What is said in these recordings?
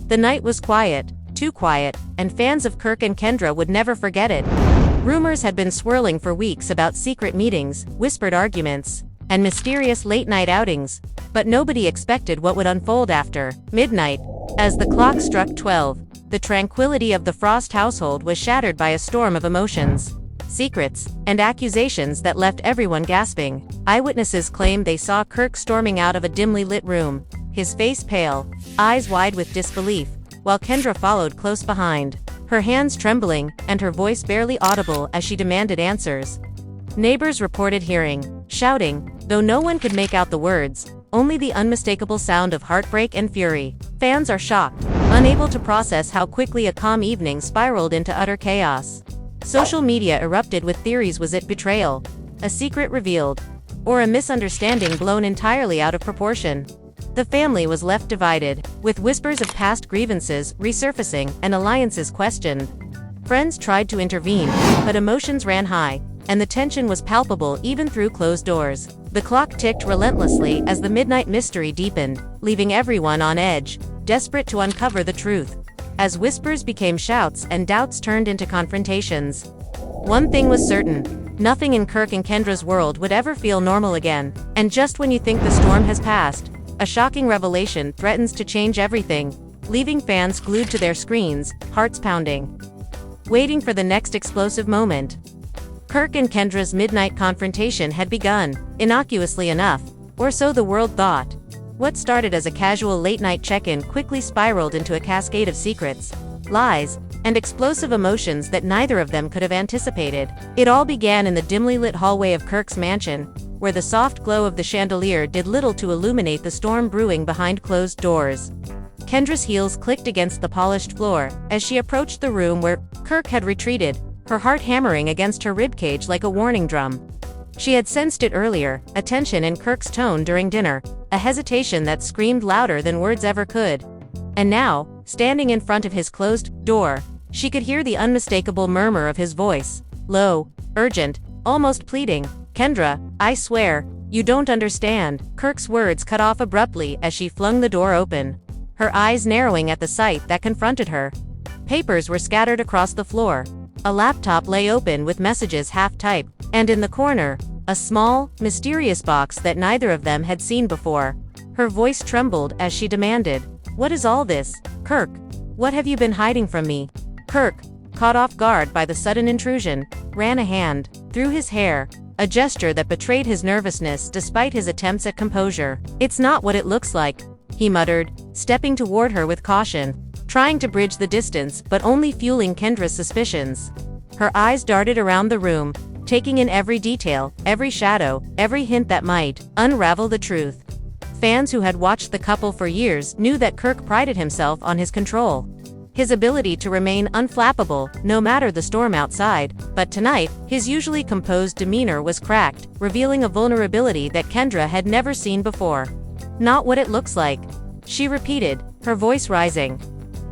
The night was quiet, too quiet, and fans of Kirk and Kendra would never forget it. Rumors had been swirling for weeks about secret meetings, whispered arguments, and mysterious late-night outings, but nobody expected what would unfold after midnight. As the clock struck 12, the tranquility of the Frost household was shattered by a storm of emotions, secrets, and accusations that left everyone gasping. Eyewitnesses claimed they saw Kirk storming out of a dimly lit room, his face pale, eyes wide with disbelief, while Kendra followed close behind, her hands trembling and her voice barely audible as she demanded answers. Neighbors reported hearing, shouting, though no one could make out the words, only the unmistakable sound of heartbreak and fury. Fans are shocked, unable to process how quickly a calm evening spiraled into utter chaos. Social media erupted with theories: was it betrayal, a secret revealed, or a misunderstanding blown entirely out of proportion? The family was left divided, with whispers of past grievances resurfacing and alliances questioned. Friends tried to intervene, but emotions ran high, and the tension was palpable even through closed doors. The clock ticked relentlessly as the midnight mystery deepened, leaving everyone on edge, desperate to uncover the truth. As whispers became shouts and doubts turned into confrontations, one thing was certain: nothing in Kirk and Kendra's world would ever feel normal again. And just when you think the storm has passed, a shocking revelation threatens to change everything, leaving fans glued to their screens, hearts pounding, waiting for the next explosive moment. Kirk and Kendra's midnight confrontation had begun, innocuously enough, or so the world thought. What started as a casual late-night check-in quickly spiraled into a cascade of secrets, lies, and explosive emotions that neither of them could have anticipated. It all began in the dimly lit hallway of Kirk's mansion, where the soft glow of the chandelier did little to illuminate the storm brewing behind closed doors. Kendra's heels clicked against the polished floor as she approached the room where Kirk had retreated, her heart hammering against her ribcage like a warning drum. She had sensed it earlier, a tension in Kirk's tone during dinner, a hesitation that screamed louder than words ever could. And now, standing in front of his closed door, she could hear the unmistakable murmur of his voice, low, urgent, almost pleading. "Kendra, I swear, you don't understand." Kirk's words cut off abruptly as she flung the door open, her eyes narrowing at the sight that confronted her. Papers were scattered across the floor. A laptop lay open with messages half-typed, and in the corner, a small, mysterious box that neither of them had seen before. Her voice trembled as she demanded, "What is all this, Kirk? What have you been hiding from me?" Kirk, caught off guard by the sudden intrusion, ran a hand through his hair, a gesture that betrayed his nervousness despite his attempts at composure. "It's not what it looks like," he muttered, stepping toward her with caution, trying to bridge the distance but only fueling Kendra's suspicions. Her eyes darted around the room, taking in every detail, every shadow, every hint that might unravel the truth. Fans who had watched the couple for years knew that Kirk prided himself on his control, his ability to remain unflappable no matter the storm outside. But tonight, his usually composed demeanor was cracked, revealing a vulnerability that Kendra had never seen before. "Not what it looks like," she repeated, her voice rising.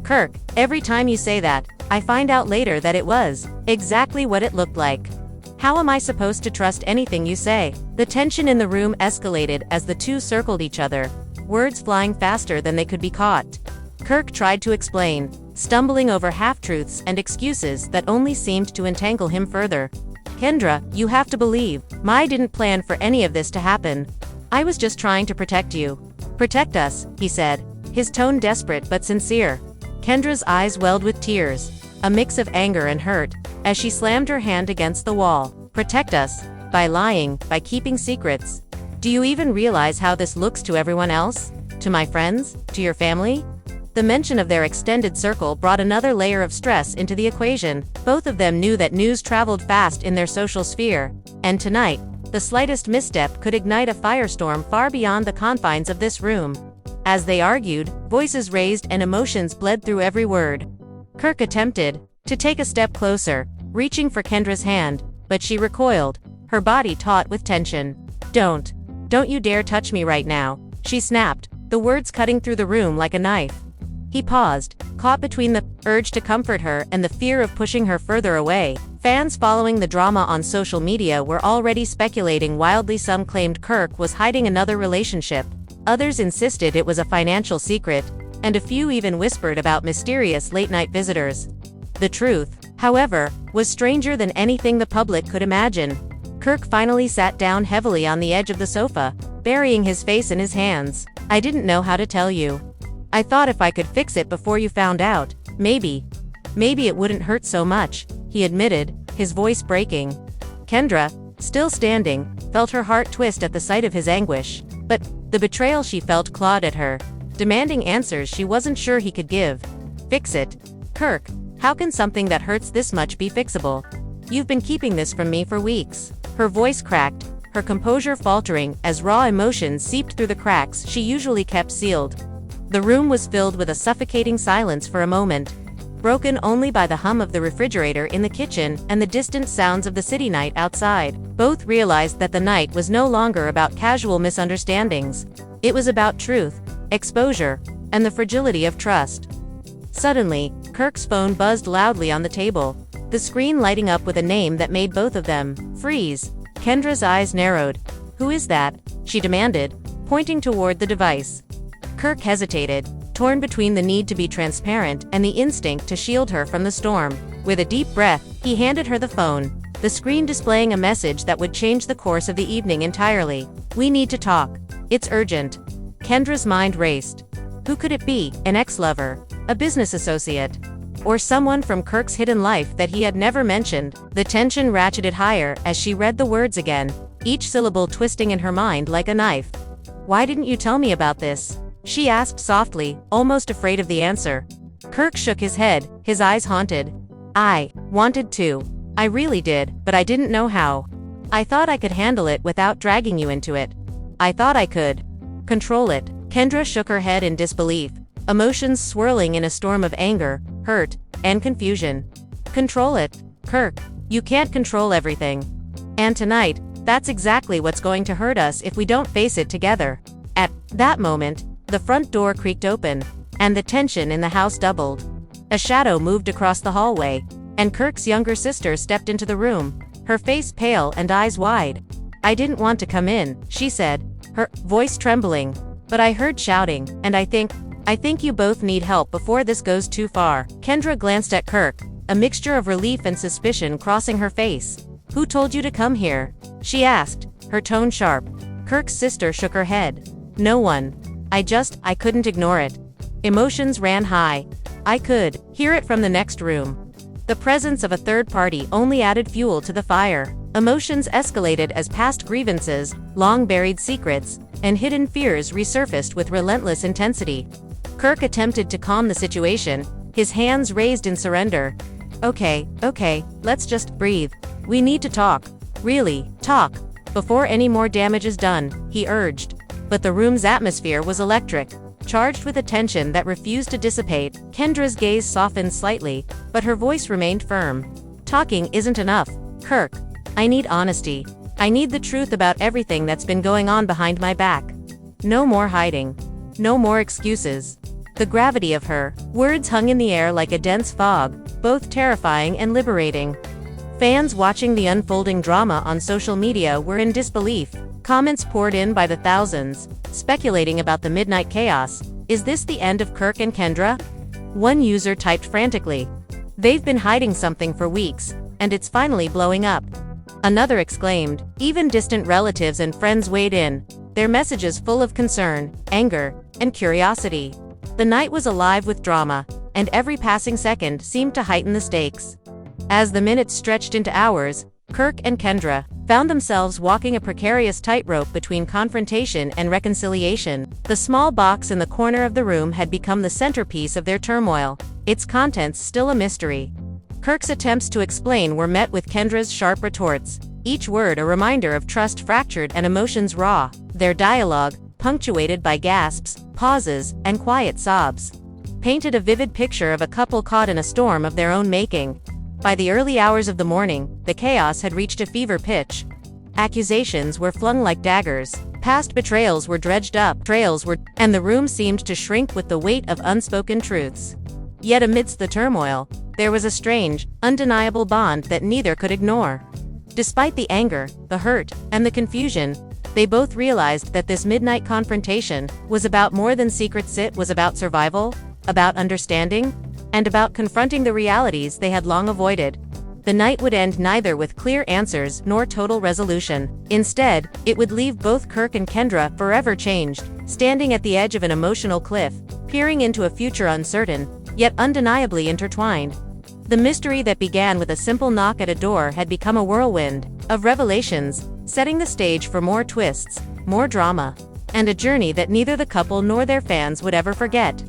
"Kirk, every time you say that, I find out later that it was exactly what it looked like. How am I supposed to trust anything you say?" The tension in the room escalated as the two circled each other, words flying faster than they could be caught. Kirk tried to explain, stumbling over half-truths and excuses that only seemed to entangle him further. "Kendra, you have to believe, I didn't plan for any of this to happen. I was just trying to protect you." "Protect us," he said, his tone desperate but sincere. Kendra's eyes welled with tears, a mix of anger and hurt, as she slammed her hand against the wall. "Protect us? By lying, by keeping secrets? Do you even realize how this looks to everyone else? To my friends? To your family?" The mention of their extended circle brought another layer of stress into the equation. Both of them knew that news traveled fast in their social sphere, and tonight, the slightest misstep could ignite a firestorm far beyond the confines of this room. As they argued, voices raised and emotions bled through every word. Kirk attempted to take a step closer, reaching for Kendra's hand, but she recoiled, her body taut with tension. Don't you dare touch me right now," she snapped, the words cutting through the room like a knife. He paused, caught between the urge to comfort her and the fear of pushing her further away. Fans following the drama on social media were already speculating wildly. Some claimed Kirk was hiding another relationship. Others insisted it was a financial secret, and a few even whispered about mysterious late-night visitors. The truth, however, was stranger than anything the public could imagine. Kirk finally sat down heavily on the edge of the sofa, burying his face in his hands. "I didn't know how to tell you. I thought if I could fix it before you found out, maybe it wouldn't hurt so much," he admitted, his voice breaking. Kendra, still standing, felt her heart twist at the sight of his anguish. But the betrayal she felt clawed at her, demanding answers she wasn't sure he could give. "Fix it? Kirk, how can something that hurts this much be fixable? You've been keeping this from me for weeks." Her voice cracked, her composure faltering as raw emotion seeped through the cracks she usually kept sealed. The room was filled with a suffocating silence for a moment, broken only by the hum of the refrigerator in the kitchen and the distant sounds of the city night outside. Both realized that the night was no longer about casual misunderstandings. It was about truth, exposure, and the fragility of trust. Suddenly, Kirk's phone buzzed loudly on the table, the screen lighting up with a name that made both of them freeze. Kendra's eyes narrowed. "Who is that?" she demanded, pointing toward the device. Kirk hesitated, torn between the need to be transparent and the instinct to shield her from the storm. With a deep breath, he handed her the phone, the screen displaying a message that would change the course of the evening entirely. "We need to talk. It's urgent." Kendra's mind raced. Who could it be? An ex-lover? A business associate? Or someone from Kirk's hidden life that he had never mentioned? The tension ratcheted higher as she read the words again, each syllable twisting in her mind like a knife. "Why didn't you tell me about this?" she asked softly, almost afraid of the answer. Kirk shook his head, his eyes haunted. "I wanted to. I really did, but I didn't know how. I thought I could handle it without dragging you into it. I thought I could control it." Kendra shook her head in disbelief, emotions swirling in a storm of anger, hurt, and confusion. "Control it? Kirk, you can't control everything. And tonight, that's exactly what's going to hurt us if we don't face it together." At that moment, the front door creaked open, and the tension in the house doubled. A shadow moved across the hallway, and Kirk's younger sister stepped into the room, her face pale and eyes wide. "I didn't want to come in," she said, her voice trembling, "but I heard shouting, and I think you both need help before this goes too far." Kendra glanced at Kirk, a mixture of relief and suspicion crossing her face. "Who told you to come here?" she asked, her tone sharp. Kirk's sister shook her head. "No one. I couldn't ignore it." Emotions ran high. "I could hear it from the next room." The presence of a third party only added fuel to the fire. Emotions escalated as past grievances, long-buried secrets, and hidden fears resurfaced with relentless intensity. Kirk attempted to calm the situation, his hands raised in surrender. Okay, let's just breathe. We need to talk. Really, talk. Before any more damage is done," he urged. But the room's atmosphere was electric, charged with a tension that refused to dissipate. Kendra's gaze softened slightly, but her voice remained firm. "Talking isn't enough, Kirk. I need honesty. I need the truth about everything that's been going on behind my back. No more hiding. No more excuses." The gravity of her words hung in the air like a dense fog, both terrifying and liberating. Fans watching the unfolding drama on social media were in disbelief. Comments poured in by the thousands, speculating about the midnight chaos. "Is this the end of Kirk and Kendra?" One user typed frantically. "They've been hiding something for weeks, and it's finally blowing up." Another exclaimed. Even distant relatives and friends weighed in, their messages full of concern, anger, and curiosity. The night was alive with drama, and every passing second seemed to heighten the stakes. As the minutes stretched into hours, Kirk and Kendra found themselves walking a precarious tightrope between confrontation and reconciliation. The small box in the corner of the room had become the centerpiece of their turmoil, its contents still a mystery. Kirk's attempts to explain were met with Kendra's sharp retorts, each word a reminder of trust fractured and emotions raw. Their dialogue, punctuated by gasps, pauses, and quiet sobs, painted a vivid picture of a couple caught in a storm of their own making. By the early hours of the morning, the chaos had reached a fever pitch. Accusations were flung like daggers, past betrayals were dredged up, and the room seemed to shrink with the weight of unspoken truths. Yet amidst the turmoil, there was a strange, undeniable bond that neither could ignore. Despite the anger, the hurt, and the confusion, They both realized that this midnight confrontation was about more than secrets. It was about survival, about understanding, and about confronting the realities they had long avoided. The night would end neither with clear answers nor total resolution. Instead, it would leave both Kirk and Kendra forever changed, standing at the edge of an emotional cliff, peering into a future uncertain, yet undeniably intertwined. The mystery that began with a simple knock at a door had become a whirlwind of revelations, setting the stage for more twists, more drama, and a journey that neither the couple nor their fans would ever forget.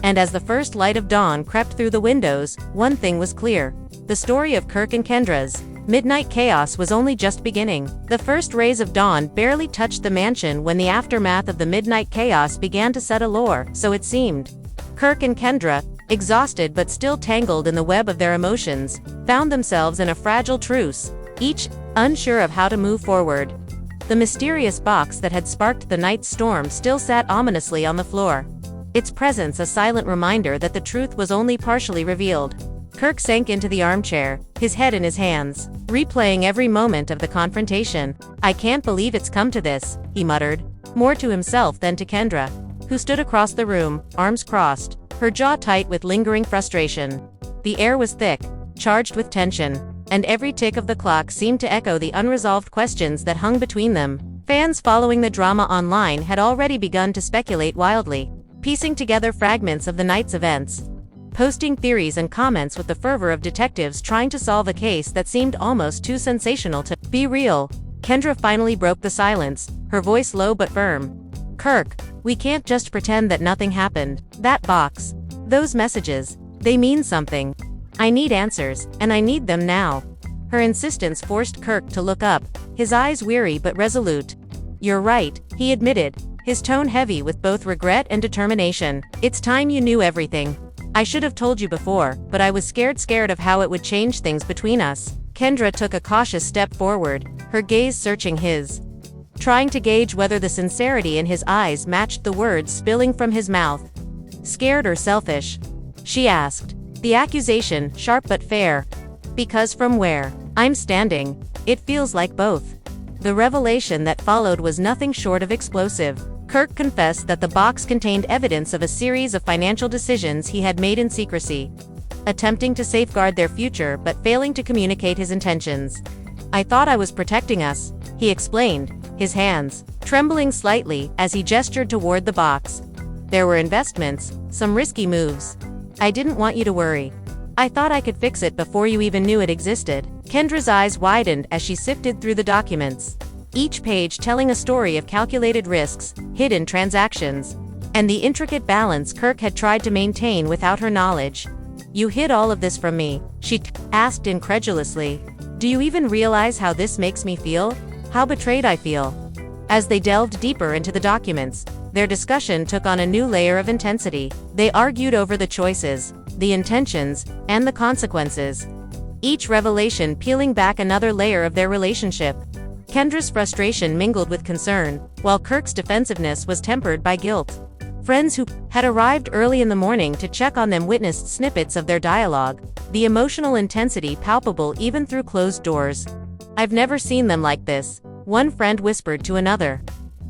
And as the first light of dawn crept through the windows, one thing was clear. The story of Kirk and Kendra's midnight chaos was only just beginning. The first rays of dawn barely touched the mansion when the aftermath of the midnight chaos began to settle, or so it seemed. Kirk and Kendra, exhausted but still tangled in the web of their emotions, found themselves in a fragile truce, each unsure of how to move forward. The mysterious box that had sparked the night's storm still sat ominously on the floor, its presence a silent reminder that the truth was only partially revealed. Kirk sank into the armchair, his head in his hands, replaying every moment of the confrontation. "I can't believe it's come to this," he muttered, more to himself than to Kendra, who stood across the room, arms crossed, her jaw tight with lingering frustration. The air was thick, charged with tension, and every tick of the clock seemed to echo the unresolved questions that hung between them. Fans following the drama online had already begun to speculate wildly, piecing together fragments of the night's events, posting theories and comments with the fervor of detectives trying to solve a case that seemed almost too sensational to be real. Kendra finally broke the silence, her voice low but firm. "Kirk, we can't just pretend that nothing happened. That box, those messages, they mean something. I need answers, and I need them now." Her insistence forced Kirk to look up, his eyes weary but resolute. "You're right," he admitted, his tone heavy with both regret and determination. "It's time you knew everything. I should have told you before, but I was scared of how it would change things between us." Kendra took a cautious step forward, her gaze searching his, trying to gauge whether the sincerity in his eyes matched the words spilling from his mouth. "Scared or selfish?" she asked, the accusation sharp but fair. "Because from where I'm standing, it feels like both." The revelation that followed was nothing short of explosive. Kirk confessed that the box contained evidence of a series of financial decisions he had made in secrecy, attempting to safeguard their future but failing to communicate his intentions. "I thought I was protecting us," he explained, his hands trembling slightly as he gestured toward the box. "There were investments, some risky moves. I didn't want you to worry. I thought I could fix it before you even knew it existed." Kendra's eyes widened as she sifted through the documents, each page telling a story of calculated risks, hidden transactions, and the intricate balance Kirk had tried to maintain without her knowledge. "You hid all of this from me?" she asked incredulously. "Do you even realize how this makes me feel? How betrayed I feel?" As they delved deeper into the documents, their discussion took on a new layer of intensity. They argued over the choices, the intentions, and the consequences, each revelation peeling back another layer of their relationship. Kendra's frustration mingled with concern, while Kirk's defensiveness was tempered by guilt. Friends who had arrived early in the morning to check on them witnessed snippets of their dialogue, the emotional intensity palpable even through closed doors. "I've never seen them like this," one friend whispered to another.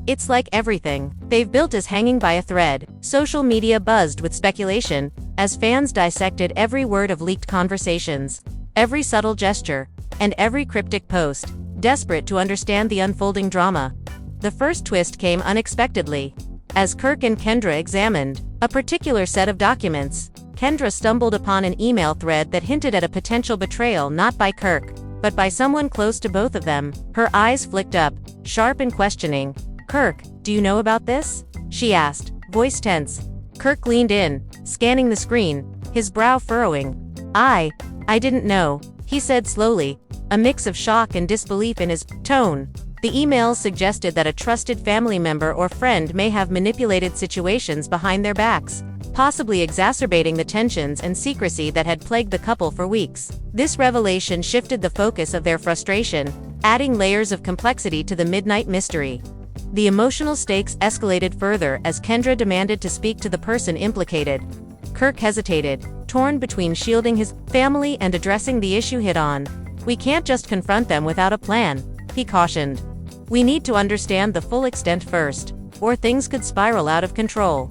"It's like everything they've built is hanging by a thread." Social media buzzed with speculation, as fans dissected every word of leaked conversations, every subtle gesture, and every cryptic post, desperate to understand the unfolding drama. The first twist came unexpectedly. As Kirk and Kendra examined a particular set of documents, Kendra stumbled upon an email thread that hinted at a potential betrayal not by Kirk, but by someone close to both of them. Her eyes flicked up, sharp and questioning. "Kirk, do you know about this?" she asked, voice tense. Kirk leaned in, scanning the screen, his brow furrowing. I didn't know," he said slowly, a mix of shock and disbelief in his tone. The emails suggested that a trusted family member or friend may have manipulated situations behind their backs, possibly exacerbating the tensions and secrecy that had plagued the couple for weeks. This revelation shifted the focus of their frustration, adding layers of complexity to the midnight mystery. The emotional stakes escalated further as Kendra demanded to speak to the person implicated. Kirk hesitated, torn between shielding his family and addressing the issue head-on. "We can't just confront them without a plan," he cautioned. We need to understand the full extent first, or things could spiral out of control.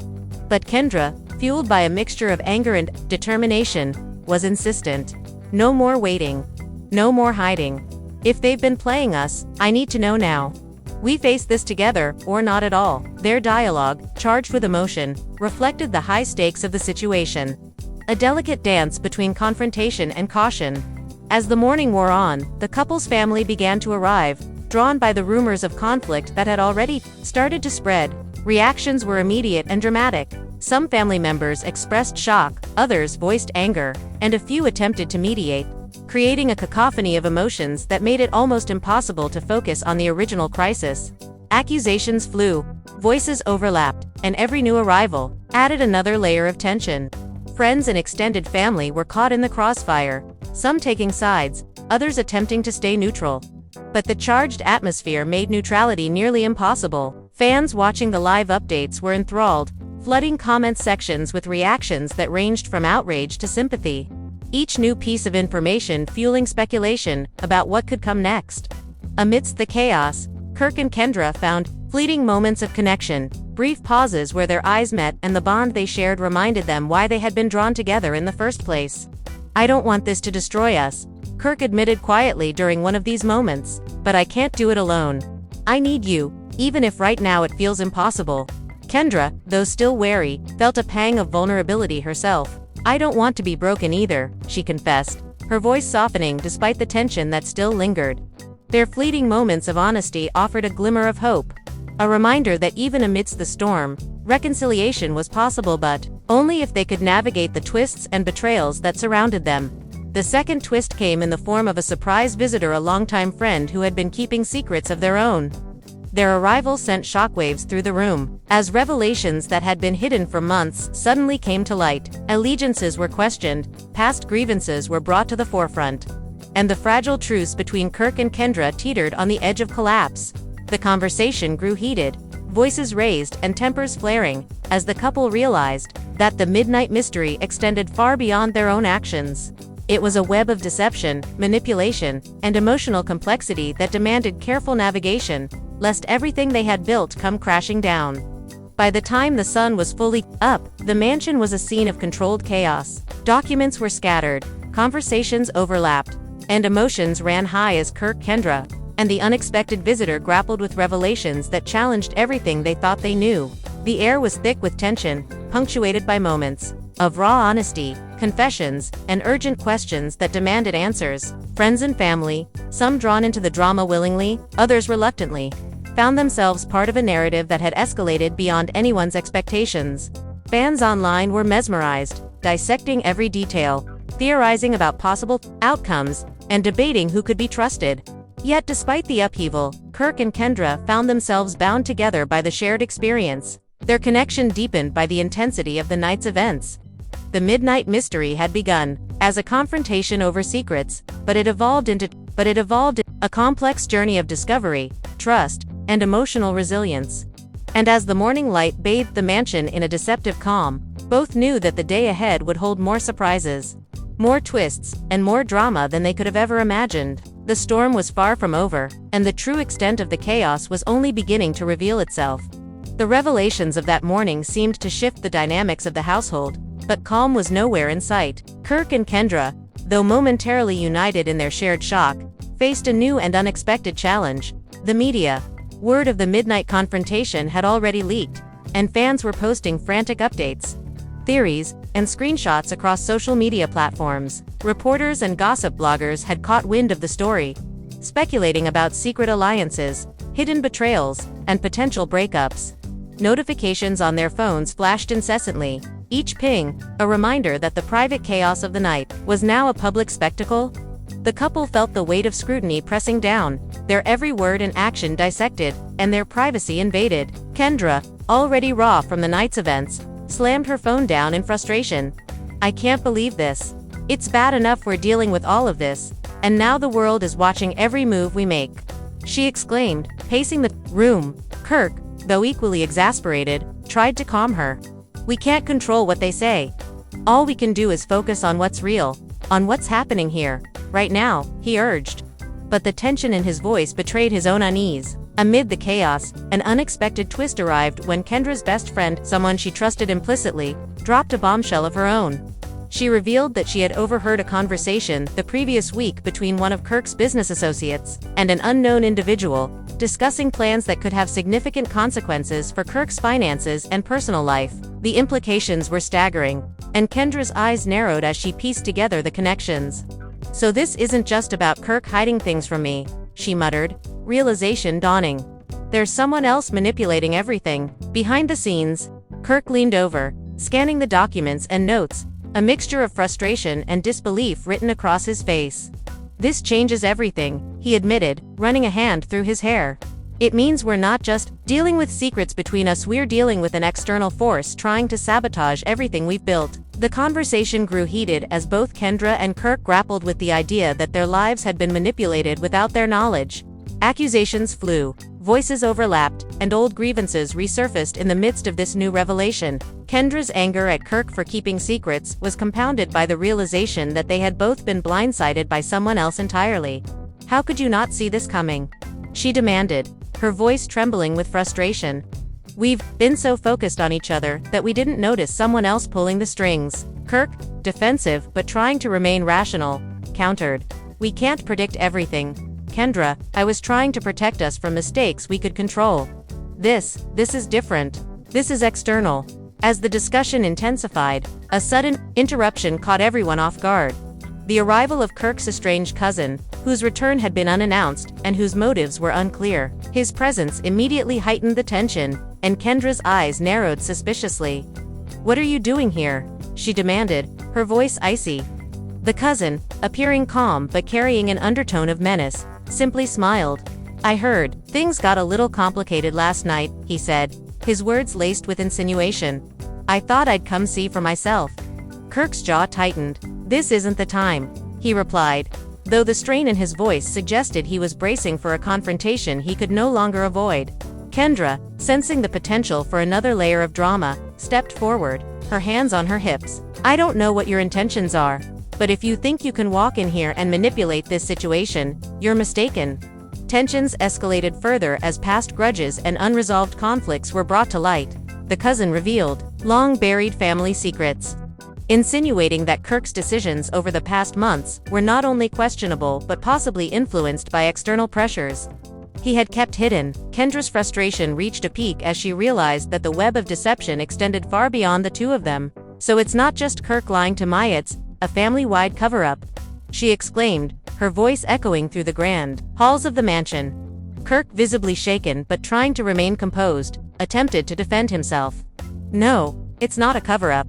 But Kendra, fueled by a mixture of anger and determination, was insistent. No more waiting. No more hiding. If they've been playing us, I need to know now. We face this together, or not at all. Their dialogue, charged with emotion, reflected the high stakes of the situation. A delicate dance between confrontation and caution. As the morning wore on, the couple's family began to arrive, drawn by the rumors of conflict that had already started to spread. Reactions were immediate and dramatic. Some family members expressed shock, others voiced anger, and a few attempted to mediate, creating a cacophony of emotions that made it almost impossible to focus on the original crisis. Accusations flew, voices overlapped, and every new arrival added another layer of tension. Friends and extended family were caught in the crossfire, some taking sides, others attempting to stay neutral. But the charged atmosphere made neutrality nearly impossible. Fans watching the live updates were enthralled, flooding comment sections with reactions that ranged from outrage to sympathy. Each new piece of information fueling speculation about what could come next. Amidst the chaos, Kirk and Kendra found fleeting moments of connection, brief pauses where their eyes met and the bond they shared reminded them why they had been drawn together in the first place. "I don't want this to destroy us," Kirk admitted quietly during one of these moments, "but I can't do it alone. I need you, even if right now it feels impossible." Kendra, though still wary, felt a pang of vulnerability herself. "I don't want to be broken either," she confessed, her voice softening despite the tension that still lingered. Their fleeting moments of honesty offered a glimmer of hope, a reminder that even amidst the storm, reconciliation was possible, but only if they could navigate the twists and betrayals that surrounded them. The second twist came in the form of a surprise visitor, a longtime friend who had been keeping secrets of their own. Their arrival sent shockwaves through the room, as revelations that had been hidden for months suddenly came to light. Allegiances were questioned, past grievances were brought to the forefront, and the fragile truce between Kirk and Kendra teetered on the edge of collapse. The conversation grew heated, voices raised and tempers flaring, as the couple realized that the midnight mystery extended far beyond their own actions. It was a web of deception, manipulation, and emotional complexity that demanded careful navigation, lest everything they had built come crashing down. By the time the sun was fully up, the mansion was a scene of controlled chaos. Documents were scattered, conversations overlapped, and emotions ran high as Kirk, Kendra, and the unexpected visitor grappled with revelations that challenged everything they thought they knew. The air was thick with tension, punctuated by moments of raw honesty, confessions, and urgent questions that demanded answers. Friends and family, some drawn into the drama willingly, others reluctantly, found themselves part of a narrative that had escalated beyond anyone's expectations. Fans online were mesmerized, dissecting every detail, theorizing about possible outcomes, and debating who could be trusted. Yet despite the upheaval, Kirk and Kendra found themselves bound together by the shared experience, their connection deepened by the intensity of the night's events. The midnight mystery had begun as a confrontation over secrets, but it evolved into a complex journey of discovery, trust, and emotional resilience. And as the morning light bathed the mansion in a deceptive calm, both knew that the day ahead would hold more surprises, more twists, and more drama than they could have ever imagined. The storm was far from over, and the true extent of the chaos was only beginning to reveal itself. The revelations of that morning seemed to shift the dynamics of the household, but calm was nowhere in sight. Kirk and Kendra, though momentarily united in their shared shock, faced a new and unexpected challenge. The media. Word of the midnight confrontation had already leaked, and fans were posting frantic updates, theories, and screenshots across social media platforms. Reporters and gossip bloggers had caught wind of the story, speculating about secret alliances, hidden betrayals, and potential breakups. Notifications on their phones flashed incessantly, each ping a reminder that the private chaos of the night was now a public spectacle. The couple felt the weight of scrutiny pressing down, their every word and action dissected, and their privacy invaded. Kendra, already raw from the night's events, slammed her phone down in frustration. "I can't believe this. It's bad enough we're dealing with all of this, and now the world is watching every move we make," she exclaimed, pacing the room. Kirk, though equally exasperated, tried to calm her. "We can't control what they say. All we can do is focus on what's real, on what's happening here, right now," he urged. But the tension in his voice betrayed his own unease. Amid the chaos, an unexpected twist arrived when Kendra's best friend, someone she trusted implicitly, dropped a bombshell of her own. She revealed that she had overheard a conversation the previous week between one of Kirk's business associates and an unknown individual, discussing plans that could have significant consequences for Kirk's finances and personal life. The implications were staggering, and Kendra's eyes narrowed as she pieced together the connections. "So this isn't just about Kirk hiding things from me," she muttered, realization dawning. "There's someone else manipulating everything." Behind the scenes, Kirk leaned over, scanning the documents and notes, a mixture of frustration and disbelief written across his face. "This changes everything," he admitted, running a hand through his hair. "It means we're not just dealing with secrets between us, we're dealing with an external force trying to sabotage everything we've built." The conversation grew heated as both Kendra and Kirk grappled with the idea that their lives had been manipulated without their knowledge. Accusations flew, voices overlapped, and old grievances resurfaced in the midst of this new revelation. Kendra's anger at Kirk for keeping secrets was compounded by the realization that they had both been blindsided by someone else entirely. "How could you not see this coming?" she demanded, her voice trembling with frustration. "We've been so focused on each other that we didn't notice someone else pulling the strings." Kirk, defensive but trying to remain rational, countered. "We can't predict everything, Kendra. I was trying to protect us from mistakes we could control. This is different. This is external." As the discussion intensified, a sudden interruption caught everyone off guard. The arrival of Kirk's estranged cousin, whose return had been unannounced and whose motives were unclear. His presence immediately heightened the tension, and Kendra's eyes narrowed suspiciously. "What are you doing here?" she demanded, her voice icy. The cousin, appearing calm but carrying an undertone of menace, simply smiled. "I heard things got a little complicated last night," he said, his words laced with insinuation. "I thought I'd come see for myself." Kirk's jaw tightened. "This isn't the time," he replied, though the strain in his voice suggested he was bracing for a confrontation he could no longer avoid. Kendra, sensing the potential for another layer of drama, stepped forward, her hands on her hips. "I don't know what your intentions are, but if you think you can walk in here and manipulate this situation, you're mistaken." Tensions escalated further as past grudges and unresolved conflicts were brought to light. The cousin revealed long-buried family secrets, insinuating that Kirk's decisions over the past months were not only questionable but possibly influenced by external pressures he had kept hidden. Kendra's frustration reached a peak as she realized that the web of deception extended far beyond the two of them. "So it's not just Kirk lying to Maya, it's a family-wide cover-up," she exclaimed, her voice echoing through the grand halls of the mansion. Kirk, visibly shaken but trying to remain composed, attempted to defend himself. "No, it's not a cover-up.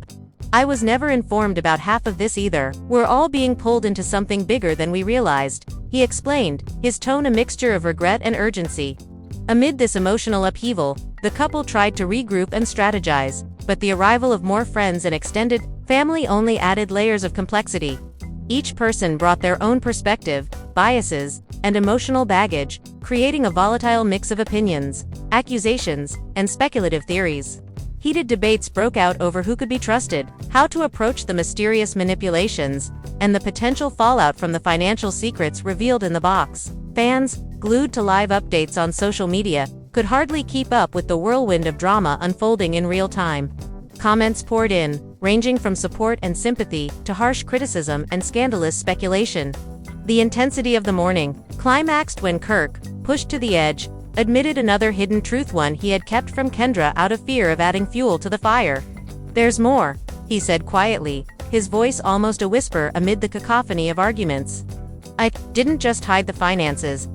I was never informed about half of this either. We're all being pulled into something bigger than we realized," he explained, his tone a mixture of regret and urgency. Amid this emotional upheaval, the couple tried to regroup and strategize, but the arrival of more friends and extended family only added layers of complexity. Each person brought their own perspective, biases, and emotional baggage, creating a volatile mix of opinions, accusations, and speculative theories. Heated debates broke out over who could be trusted, how to approach the mysterious manipulations, and the potential fallout from the financial secrets revealed in the box. Fans, glued to live updates on social media, could hardly keep up with the whirlwind of drama unfolding in real time. Comments poured in, ranging from support and sympathy to harsh criticism and scandalous speculation. The intensity of the morning climaxed when Kirk, pushed to the edge, admitted another hidden truth, one he had kept from Kendra out of fear of adding fuel to the fire. "There's more," he said quietly, his voice almost a whisper amid the cacophony of arguments. "I didn't just hide the finances.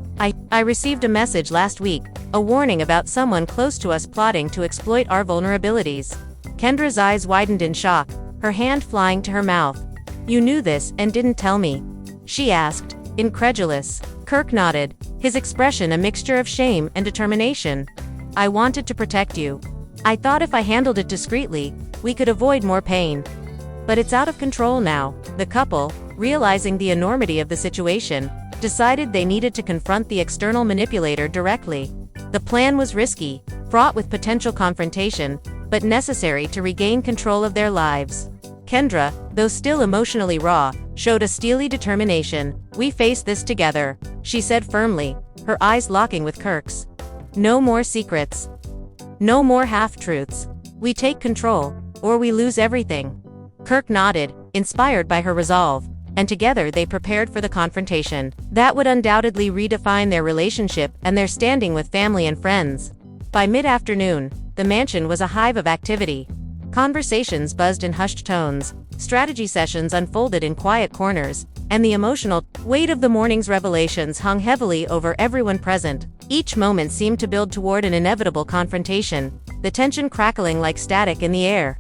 I received a message last week, a warning about someone close to us plotting to exploit our vulnerabilities." Kendra's eyes widened in shock, her hand flying to her mouth. "You knew this and didn't tell me?" she asked, incredulous. Kirk nodded, his expression a mixture of shame and determination. "I wanted to protect you. I thought if I handled it discreetly, we could avoid more pain. But it's out of control now." The couple, realizing the enormity of the situation, decided they needed to confront the external manipulator directly. The plan was risky, fraught with potential confrontation, but necessary to regain control of their lives. Kendra, though still emotionally raw, showed a steely determination. "We face this together," she said firmly, her eyes locking with Kirk's. No more secrets. No more half-truths. We take control, or we lose everything. Kirk nodded, inspired by her resolve, and together they prepared for the confrontation that would undoubtedly redefine their relationship and their standing with family and friends. By mid-afternoon, the mansion was a hive of activity. Conversations buzzed in hushed tones, strategy sessions unfolded in quiet corners, and the emotional weight of the morning's revelations hung heavily over everyone present. Each moment seemed to build toward an inevitable confrontation, the tension crackling like static in the air.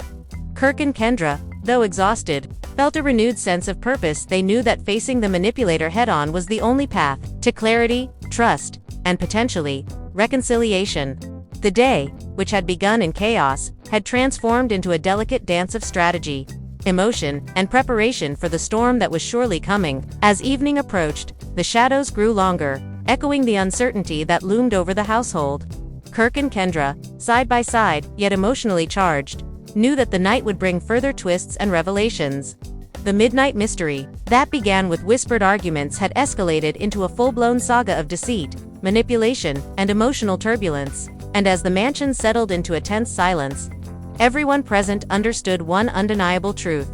Kirk and Kendra, though exhausted, felt a renewed sense of purpose. They knew that facing the manipulator head-on was the only path to clarity, trust, and potentially, reconciliation. The day, which had begun in chaos, had transformed into a delicate dance of strategy, emotion, and preparation for the storm that was surely coming. As evening approached, the shadows grew longer, echoing the uncertainty that loomed over the household. Kirk and Kendra, side by side, yet emotionally charged, knew that the night would bring further twists and revelations. The midnight mystery, that began with whispered arguments, had escalated into a full-blown saga of deceit, manipulation, and emotional turbulence. And as the mansion settled into a tense silence, everyone present understood one undeniable truth.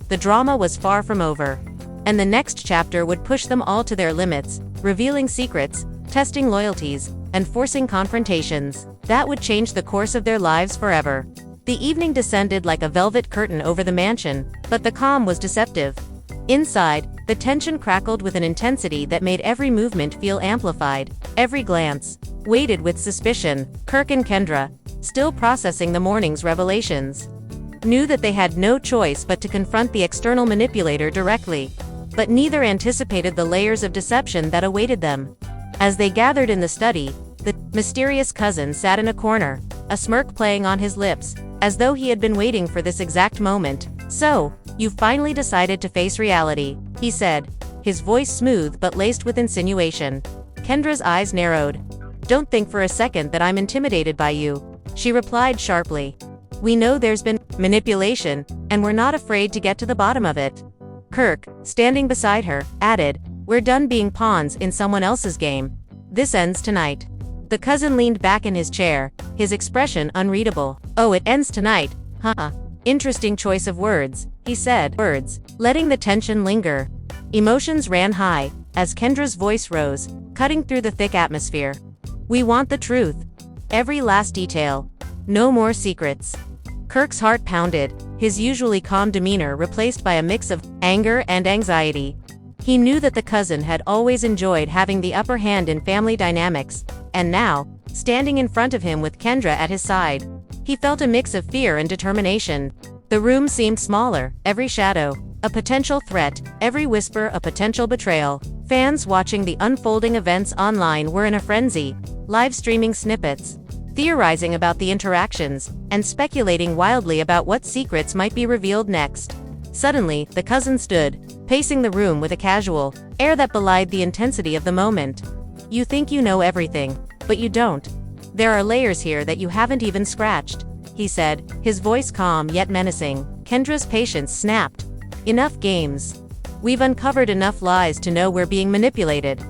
The drama was far from over. And the next chapter would push them all to their limits, revealing secrets, testing loyalties, and forcing confrontations that would change the course of their lives forever. The evening descended like a velvet curtain over the mansion, but the calm was deceptive. Inside, the tension crackled with an intensity that made every movement feel amplified, every glance weighted with suspicion. Kirk and Kendra, still processing the morning's revelations, knew that they had no choice but to confront the external manipulator directly. But neither anticipated the layers of deception that awaited them. As they gathered in the study, the mysterious cousin sat in a corner, a smirk playing on his lips, as though he had been waiting for this exact moment. "So, you've finally decided to face reality," he said, his voice smooth but laced with insinuation. Kendra's eyes narrowed. "Don't think for a second that I'm intimidated by you," she replied sharply. "We know there's been manipulation, and we're not afraid to get to the bottom of it." Kirk, standing beside her, added, "We're done being pawns in someone else's game. This ends tonight." The cousin leaned back in his chair, his expression unreadable. "Oh, it ends tonight, huh? Interesting choice of words," he said, letting the tension linger. Emotions ran high, as Kendra's voice rose, cutting through the thick atmosphere. "We want the truth. Every last detail. No more secrets." Kirk's heart pounded, his usually calm demeanor replaced by a mix of anger and anxiety. He knew that the cousin had always enjoyed having the upper hand in family dynamics, and now, standing in front of him with Kendra at his side, he felt a mix of fear and determination. The room seemed smaller, every shadow a potential threat, every whisper a potential betrayal. Fans watching the unfolding events online were in a frenzy, live streaming snippets, theorizing about the interactions, and speculating wildly about what secrets might be revealed next. Suddenly, the cousin stood, pacing the room with a casual air that belied the intensity of the moment. "You think you know everything, but you don't. There are layers here that you haven't even scratched," he said, his voice calm yet menacing. Kendra's patience snapped. "Enough games. We've uncovered enough lies to know we're being manipulated.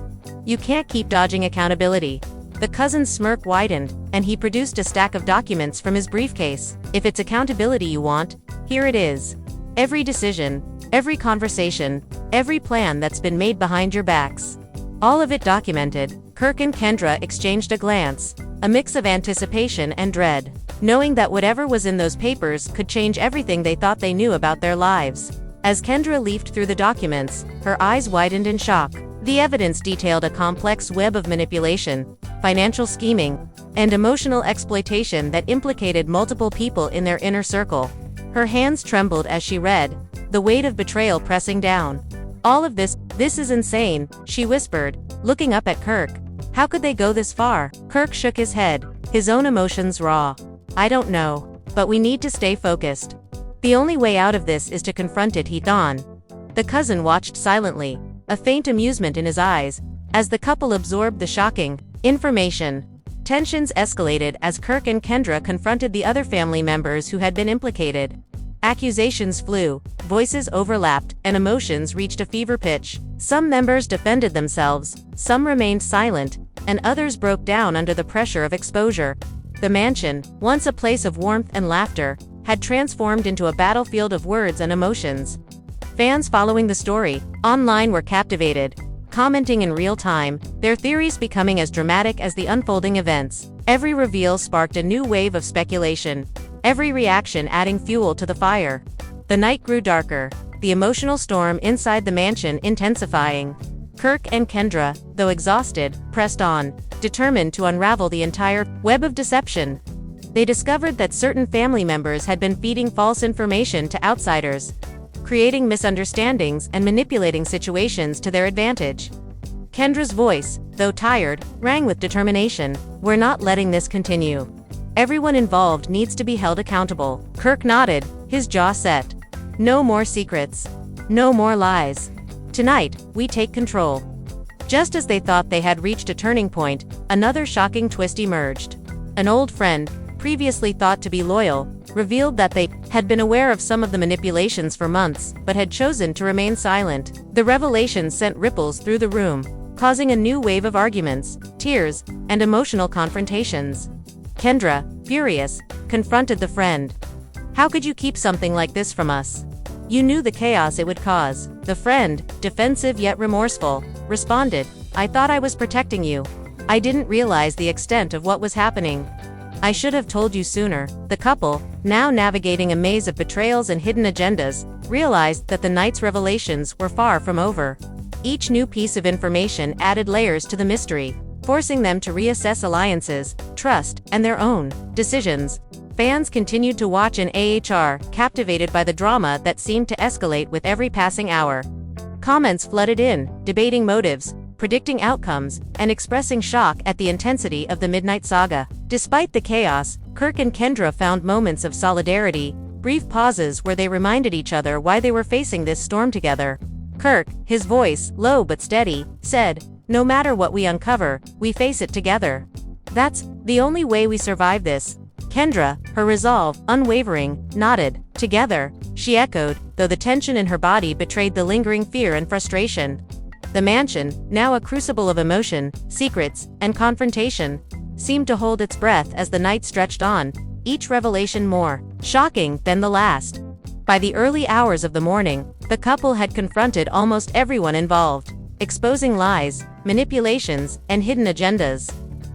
You can't keep dodging accountability." The cousin's smirk widened, and he produced a stack of documents from his briefcase. "If it's accountability you want, here it is. Every decision, every conversation, every plan that's been made behind your backs. All of it documented." Kirk and Kendra exchanged a glance, a mix of anticipation and dread, knowing that whatever was in those papers could change everything they thought they knew about their lives. As Kendra leafed through the documents, her eyes widened in shock. The evidence detailed a complex web of manipulation, financial scheming, and emotional exploitation that implicated multiple people in their inner circle. Her hands trembled as she read, the weight of betrayal pressing down. "All of this is insane," she whispered, looking up at Kirk. "How could they go this far?" Kirk shook his head, his own emotions raw. "I don't know. But we need to stay focused. The only way out of this is to confront it head-on." The cousin watched silently, a faint amusement in his eyes, as the couple absorbed the shocking information. Tensions escalated as Kirk and Kendra confronted the other family members who had been implicated. Accusations flew, voices overlapped, and emotions reached a fever pitch. Some members defended themselves, some remained silent, and others broke down under the pressure of exposure. The mansion, once a place of warmth and laughter, had transformed into a battlefield of words and emotions. Fans following the story online were captivated, commenting in real time, their theories becoming as dramatic as the unfolding events. Every reveal sparked a new wave of speculation, every reaction adding fuel to the fire. The night grew darker, the emotional storm inside the mansion intensifying. Kirk and Kendra, though exhausted, pressed on, determined to unravel the entire web of deception. They discovered that certain family members had been feeding false information to outsiders, creating misunderstandings and manipulating situations to their advantage. Kendra's voice, though tired, rang with determination. "We're not letting this continue. Everyone involved needs to be held accountable." Kirk nodded, his jaw set. "No more secrets. No more lies. Tonight, we take control." Just as they thought they had reached a turning point, another shocking twist emerged. An old friend, previously thought to be loyal, revealed that they had been aware of some of the manipulations for months, but had chosen to remain silent. The revelation sent ripples through the room, causing a new wave of arguments, tears, and emotional confrontations. Kendra, furious, confronted the friend. "How could you keep something like this from us? You knew the chaos it would cause." The friend, defensive yet remorseful, responded, "I thought I was protecting you. I didn't realize the extent of what was happening. I should have told you sooner." The couple, now navigating a maze of betrayals and hidden agendas, realized that the night's revelations were far from over. Each new piece of information added layers to the mystery, forcing them to reassess alliances, trust, and their own decisions. Fans continued to watch in AHR, captivated by the drama that seemed to escalate with every passing hour. Comments flooded in, debating motives, predicting outcomes, and expressing shock at the intensity of the Midnight Saga. Despite the chaos, Kirk and Kendra found moments of solidarity, brief pauses where they reminded each other why they were facing this storm together. Kirk, his voice, low but steady, said, "No matter what we uncover, we face it together. That's the only way we survive this." Kendra, her resolve unwavering, nodded. "Together," she echoed, though the tension in her body betrayed the lingering fear and frustration. The mansion, now a crucible of emotion, secrets, and confrontation, seemed to hold its breath as the night stretched on, each revelation more shocking than the last. By the early hours of the morning, the couple had confronted almost everyone involved, exposing lies, manipulations, and hidden agendas.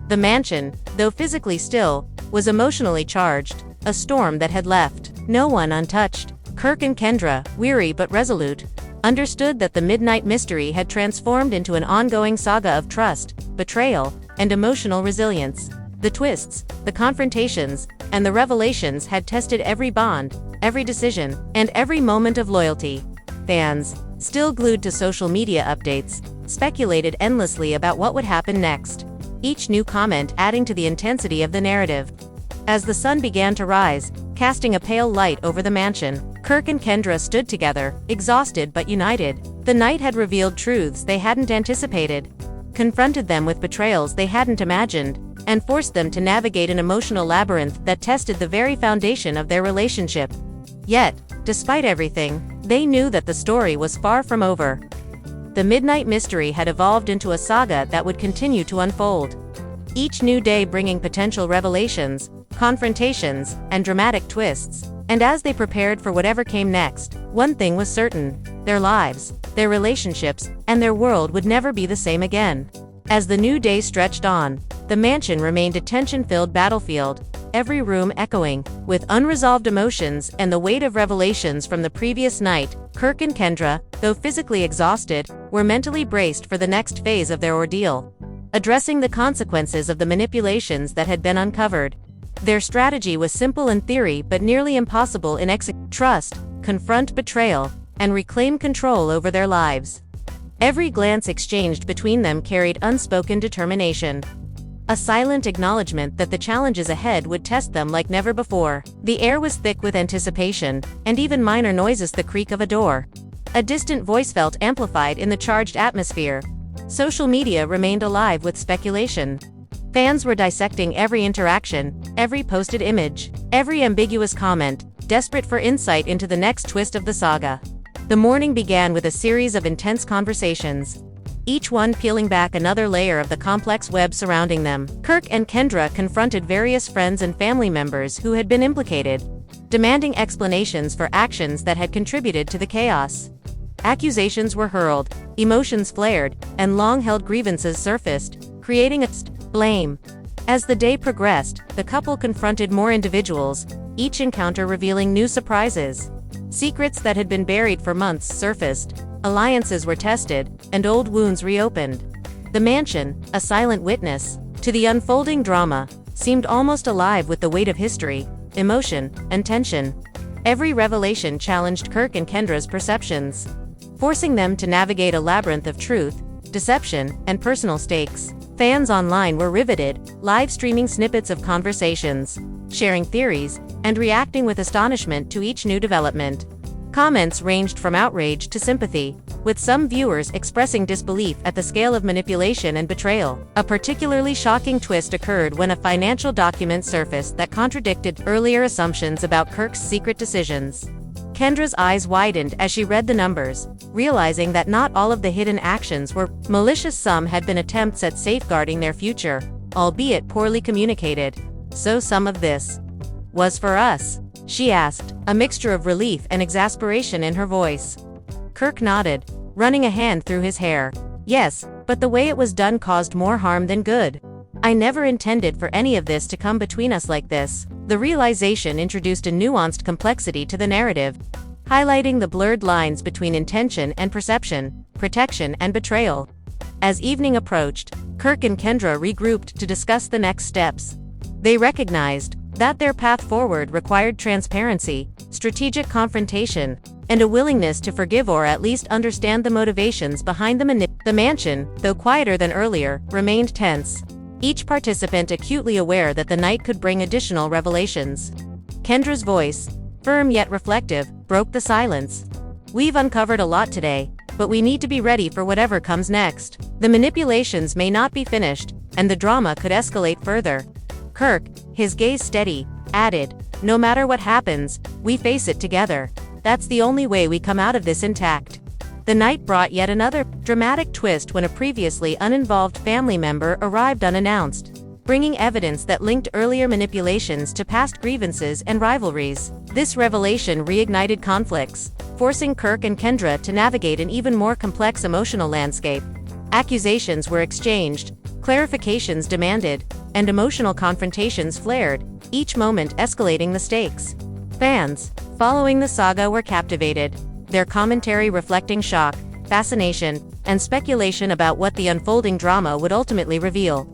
The mansion, though physically still, was emotionally charged, a storm that had left no one untouched. Kirk and Kendra, weary but resolute, understood that the midnight mystery had transformed into an ongoing saga of trust, betrayal, and emotional resilience. The twists, the confrontations, and the revelations had tested every bond, every decision, and every moment of loyalty. Fans, still glued to social media updates, speculated endlessly about what would happen next, each new comment adding to the intensity of the narrative. As the sun began to rise, casting a pale light over the mansion, Kirk and Kendra stood together, exhausted but united. The night had revealed truths they hadn't anticipated, confronted them with betrayals they hadn't imagined, and forced them to navigate an emotional labyrinth that tested the very foundation of their relationship. Yet, despite everything, they knew that the story was far from over. The midnight mystery had evolved into a saga that would continue to unfold, each new day bringing potential revelations, confrontations, and dramatic twists. And as they prepared for whatever came next, one thing was certain: their lives, their relationships, and their world would never be the same again. As the new day stretched on, the mansion remained a tension-filled battlefield, every room echoing with unresolved emotions and the weight of revelations from the previous night. Kirk and Kendra, though physically exhausted, were mentally braced for the next phase of their ordeal, addressing the consequences of the manipulations that had been uncovered. Their strategy was simple in theory but nearly impossible in execution: trust, confront betrayal, and reclaim control over their lives. Every glance exchanged between them carried unspoken determination, a silent acknowledgement that the challenges ahead would test them like never before. The air was thick with anticipation, and even minor noises, the creak of a door, a distant voice, felt amplified in the charged atmosphere. Social media remained alive with speculation. Fans were dissecting every interaction, every posted image, every ambiguous comment, desperate for insight into the next twist of the saga. The morning began with a series of intense conversations. each one peeling back another layer of the complex web surrounding them. Kirk and Kendra confronted various friends and family members who had been implicated, demanding explanations for actions that had contributed to the chaos. Accusations were hurled, emotions flared, and long-held grievances surfaced, creating a blame. As the day progressed, the couple confronted more individuals, each encounter revealing new surprises. Secrets that had been buried for months surfaced, alliances were tested, and old wounds reopened. The mansion, a silent witness to the unfolding drama, seemed almost alive with the weight of history, emotion, and tension. Every revelation challenged Kirk and Kendra's perceptions, forcing them to navigate a labyrinth of truth, deception, and personal stakes. Fans online were riveted, live streaming snippets of conversations, sharing theories, and reacting with astonishment to each new development. Comments ranged from outrage to sympathy, with some viewers expressing disbelief at the scale of manipulation and betrayal. A particularly shocking twist occurred when a financial document surfaced that contradicted earlier assumptions about Kirk's secret decisions. Kendra's eyes widened as she read the numbers, realizing that not all of the hidden actions were malicious. Some had been attempts at safeguarding their future, albeit poorly communicated. "So some of this was for us?" she asked, a mixture of relief and exasperation in her voice. Kirk nodded, running a hand through his hair. "Yes, but the way it was done caused more harm than good. I never intended for any of this to come between us like this." The realization introduced a nuanced complexity to the narrative, highlighting the blurred lines between intention and perception, protection and betrayal. As evening approached, Kirk and Kendra regrouped to discuss the next steps. They recognized that their path forward required transparency, strategic confrontation, and a willingness to forgive or at least understand the motivations behind the mansion, though quieter than earlier, remained tense. Each participant acutely aware that the night could bring additional revelations. Kendra's voice, firm yet reflective, broke the silence. "We've uncovered a lot today, but we need to be ready for whatever comes next. The manipulations may not be finished, and the drama could escalate further." Kirk, his gaze steady, added, "No matter what happens, we face it together. That's the only way we come out of this intact." The night brought yet another dramatic twist when a previously uninvolved family member arrived unannounced, bringing evidence that linked earlier manipulations to past grievances and rivalries. This revelation reignited conflicts, forcing Kirk and Kendra to navigate an even more complex emotional landscape. Accusations were exchanged, clarifications demanded, and emotional confrontations flared, each moment escalating the stakes. Fans, following the saga, were captivated, their commentary reflecting shock, fascination, and speculation about what the unfolding drama would ultimately reveal.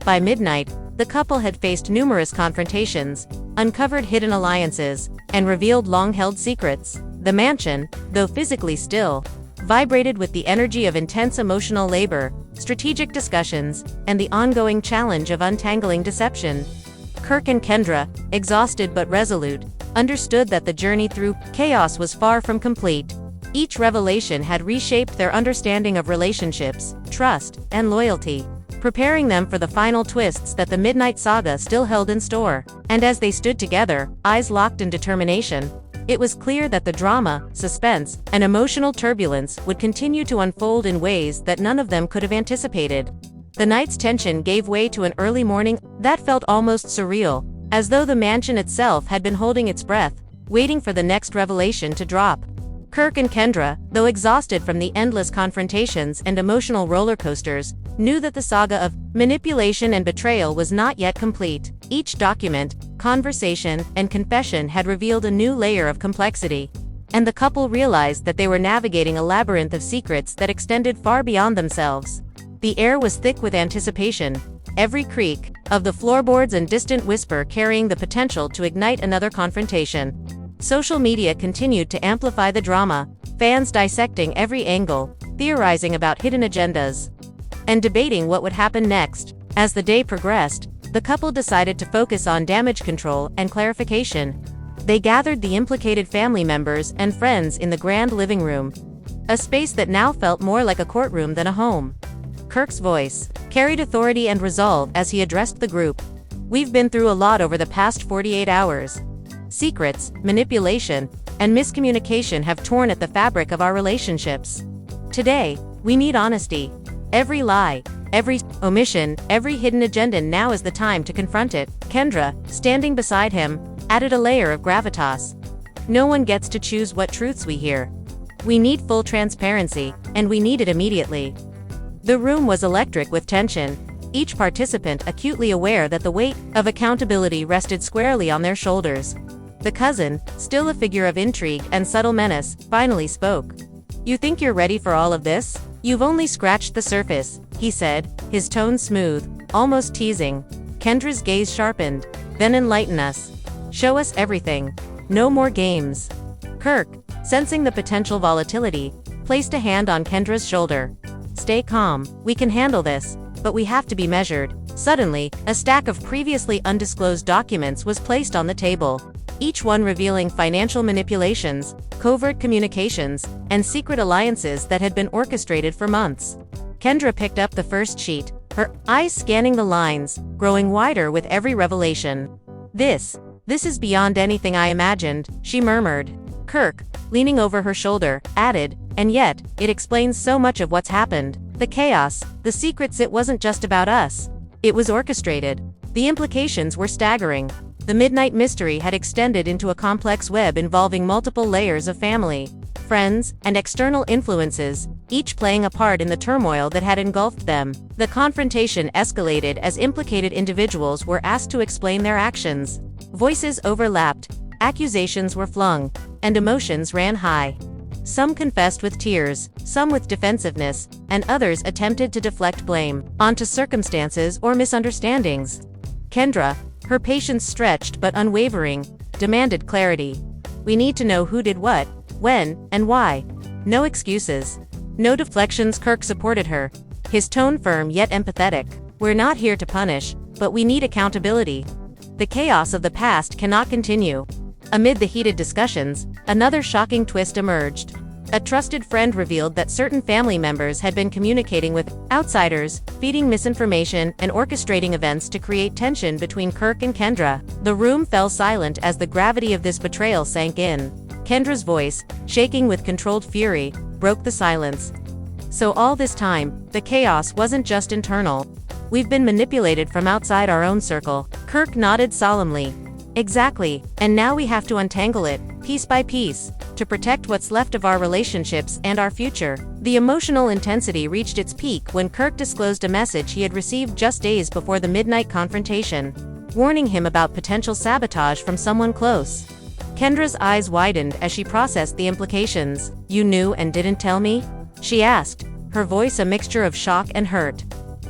By midnight, the couple had faced numerous confrontations, uncovered hidden alliances, and revealed long-held secrets. The mansion, though physically still, vibrated with the energy of intense emotional labor, strategic discussions, and the ongoing challenge of untangling deception. Kirk and Kendra, exhausted but resolute, understood that the journey through chaos was far from complete. Each revelation had reshaped their understanding of relationships, trust, and loyalty, preparing them for the final twists that the Midnight Saga still held in store. And as they stood together, eyes locked in determination, it was clear that the drama, suspense, and emotional turbulence would continue to unfold in ways that none of them could have anticipated. The night's tension gave way to an early morning that felt almost surreal, as though the mansion itself had been holding its breath, waiting for the next revelation to drop. Kirk and Kendra, though exhausted from the endless confrontations and emotional roller coasters, knew that the saga of manipulation and betrayal was not yet complete. Each document, conversation, and confession had revealed a new layer of complexity, and the couple realized that they were navigating a labyrinth of secrets that extended far beyond themselves. The air was thick with anticipation, every creak of the floorboards and distant whisper carrying the potential to ignite another confrontation. Social media continued to amplify the drama, fans dissecting every angle, theorizing about hidden agendas, and debating what would happen next. As the day progressed, the couple decided to focus on damage control and clarification. They gathered the implicated family members and friends in the grand living room, a space that now felt more like a courtroom than a home. Kirk's voice carried authority and resolve as he addressed the group. "We've been through a lot over the past 48 hours. Secrets, manipulation, and miscommunication have torn at the fabric of our relationships. Today, we need honesty. Every lie, every omission, every hidden agenda. Now is the time to confront it. Kendra, standing beside him, added a layer of gravitas. No one gets to choose what truths we hear. We need full transparency, and we need it immediately. The room was electric with tension, each participant acutely aware that the weight of accountability rested squarely on their shoulders. The cousin, still a figure of intrigue and subtle menace, finally spoke. "You think you're ready for all of this? You've only scratched the surface," he said, his tone smooth, almost teasing. Kendra's gaze sharpened. "Then enlighten us. Show us everything. No more games." Kirk, sensing the potential volatility, placed a hand on Kendra's shoulder. "Stay calm, we can handle this, but we have to be measured." Suddenly, a stack of previously undisclosed documents was placed on the table, each one revealing financial manipulations, covert communications, and secret alliances that had been orchestrated for months. Kendra picked up the first sheet, her eyes scanning the lines, growing wider with every revelation. This is beyond anything I imagined," she murmured. Kirk, leaning over her shoulder, added, "And yet, it explains so much of what's happened. The chaos, the secrets. It wasn't just about us. It was orchestrated." The implications were staggering. The Midnight Mystery had extended into a complex web involving multiple layers of family, friends, and external influences, each playing a part in the turmoil that had engulfed them. The confrontation escalated as implicated individuals were asked to explain their actions. Voices overlapped, accusations were flung, and emotions ran high. Some confessed with tears, some with defensiveness, and others attempted to deflect blame onto circumstances or misunderstandings. Kendra, her patience stretched but unwavering, demanded clarity. "We need to know who did what, when, and why. No excuses. No deflections." Kirk supported her, his tone firm yet empathetic. "We're not here to punish, but we need accountability. The chaos of the past cannot continue." Amid the heated discussions, another shocking twist emerged. A trusted friend revealed that certain family members had been communicating with outsiders, feeding misinformation and orchestrating events to create tension between Kirk and Kendra. The room fell silent as the gravity of this betrayal sank in. Kendra's voice, shaking with controlled fury, broke the silence. "So all this time, the chaos wasn't just internal. We've been manipulated from outside our own circle." Kirk nodded solemnly. "Exactly, and now we have to untangle it, piece by piece, to protect what's left of our relationships and our future." The emotional intensity reached its peak when Kirk disclosed a message he had received just days before the midnight confrontation, warning him about potential sabotage from someone close. Kendra's eyes widened as she processed the implications. "You knew and didn't tell me?" she asked, her voice a mixture of shock and hurt.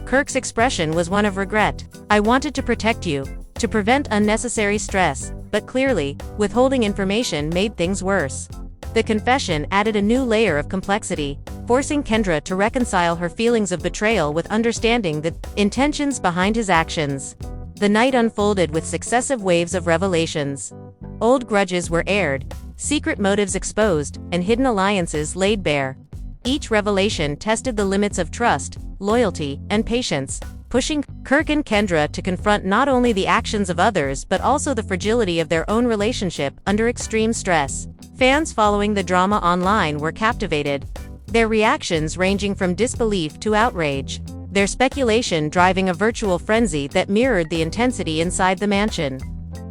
Kirk's expression was one of regret. "I wanted to protect you, to prevent unnecessary stress, but clearly, withholding information made things worse." The confession added a new layer of complexity, forcing Kendra to reconcile her feelings of betrayal with understanding the intentions behind his actions. The night unfolded with successive waves of revelations. Old grudges were aired, secret motives exposed, and hidden alliances laid bare. Each revelation tested the limits of trust, loyalty, and patience, pushing Kirk and Kendra to confront not only the actions of others but also the fragility of their own relationship under extreme stress. Fans following the drama online were captivated, their reactions ranging from disbelief to outrage, their speculation driving a virtual frenzy that mirrored the intensity inside the mansion.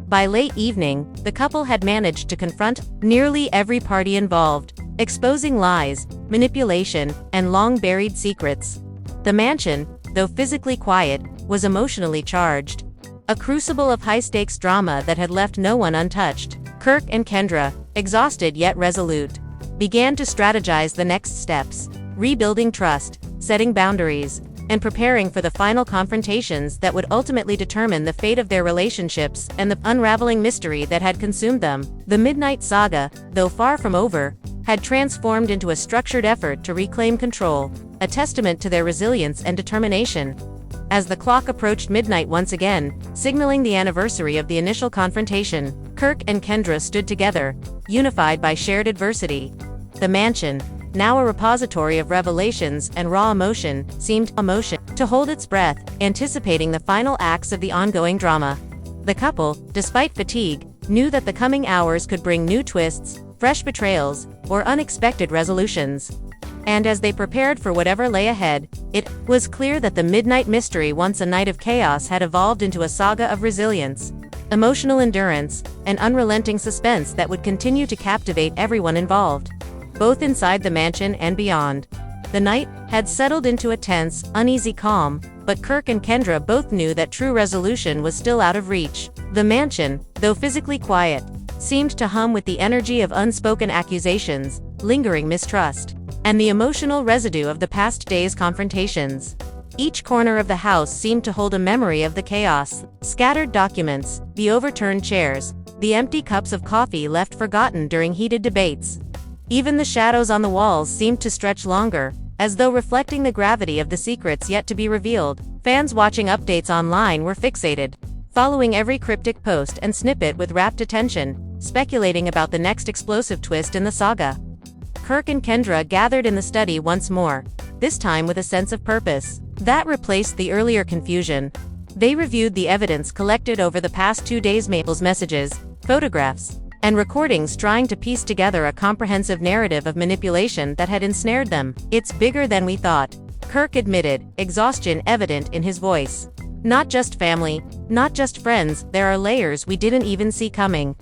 By late evening, the couple had managed to confront nearly every party involved, exposing lies, manipulation, and long-buried secrets. The mansion, though physically quiet, was emotionally charged. A crucible of high-stakes drama that had left no one untouched. Kirk and Kendra, exhausted yet resolute, began to strategize the next steps, rebuilding trust, setting boundaries, and preparing for the final confrontations that would ultimately determine the fate of their relationships and the unraveling mystery that had consumed them. The Midnight Saga, though far from over, had transformed into a structured effort to reclaim control, a testament to their resilience and determination. As the clock approached midnight once again, signaling the anniversary of the initial confrontation, Kirk and Kendra stood together, unified by shared adversity. The mansion, now a repository of revelations and raw emotion, seemed to hold its breath, anticipating the final acts of the ongoing drama. The couple, despite fatigue, knew that the coming hours could bring new twists, fresh betrayals, or unexpected resolutions. And as they prepared for whatever lay ahead, it was clear that the midnight mystery, once a night of chaos, had evolved into a saga of resilience, emotional endurance, and unrelenting suspense that would continue to captivate everyone involved, both inside the mansion and beyond. The night had settled into a tense, uneasy calm, but Kirk and Kendra both knew that true resolution was still out of reach. The mansion, though physically quiet, seemed to hum with the energy of unspoken accusations, lingering mistrust, and the emotional residue of the past day's confrontations. Each corner of the house seemed to hold a memory of the chaos: scattered documents, the overturned chairs, the empty cups of coffee left forgotten during heated debates. Even the shadows on the walls seemed to stretch longer, as though reflecting the gravity of the secrets yet to be revealed. Fans watching updates online were fixated, following every cryptic post and snippet with rapt attention, speculating about the next explosive twist in the saga. Kirk and Kendra gathered in the study once more, this time with a sense of purpose that replaced the earlier confusion. They reviewed the evidence collected over the past 2 days: Maple's messages, photographs, and recordings, trying to piece together a comprehensive narrative of manipulation that had ensnared them. "It's bigger than we thought," Kirk admitted, exhaustion evident in his voice. "Not just family, not just friends, there are layers we didn't even see coming."